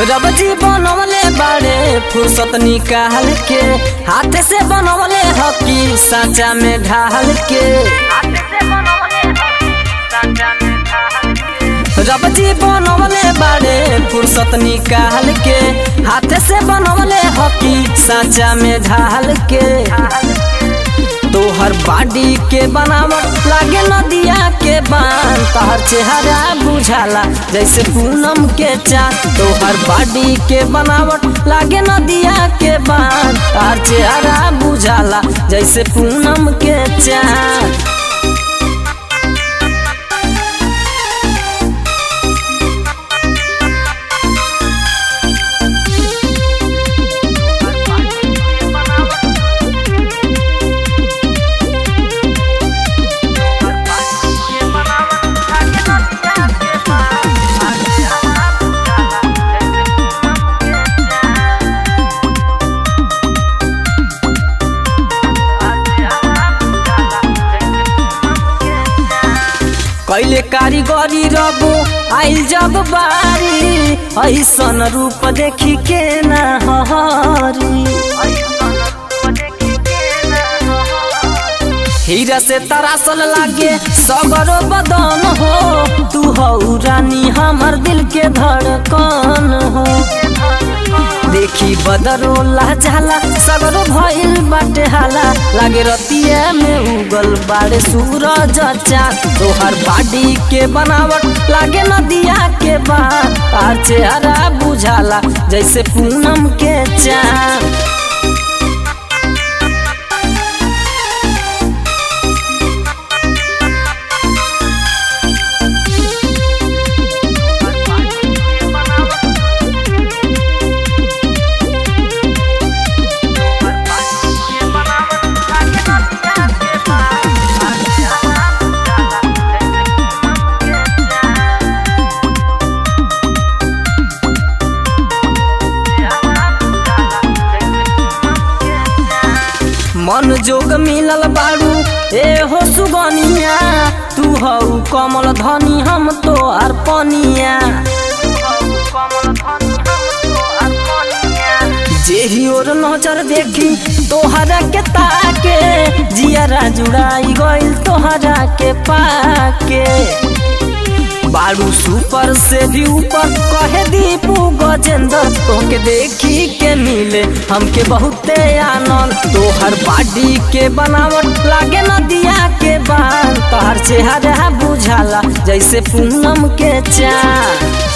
रब जी बनवले बाड़े फुर्सत निकाल के, हाथ से बनवले हकी सांचा में ढाल के। रब जी बनवले बाड़े फुर्सत निकाल के, हाथ से बनवले हकी सांचा में ढाल के। तोहर बॉडी के बनावट लागे नदिया के बांध, तोहर चेहरा बुझाला जैसे पूनम के चाँद। तोहर बॉडी के बनावट लागे नदिया के बांध, तोहर चेहरा बुझाला जैसे पूनम के चाँद। कैले कारीगरी रबो आइल जग बारी, ऐसन रूप देखी के ना हरी। हीरा से तरासल लागे सगरो बदन हो, तू हऊ रानी हमर दिल के धड़कन हो। देखी बदरो लहजाला सगरो भइल बाटे हाला, लागे रतिया में उगल बाड़े सूरज चाँद। तोहर बॉडी के बनावट लागे नदिया के बांध, तार चेहरा बुझाला जैसे पूनम के चाँद। मन जोग मिलल बारू ए हो सुगनिया, तू हऊ कमल धनी हम तो अर्पनिया। जेही और नजर देखी तोहरा के ताके, जियरा जुड़ाई गइल तोहरा के पाके। बारू सुपर से भी ऊपर कहे दीपू गजेंद्र, तोके देखी के मिले हमके बहुते आनंद। तोहर बॉडी के बनावट लागे नदिया के बांध, तोहर चेहरा बुझाला जैसे पूनम के चाँद।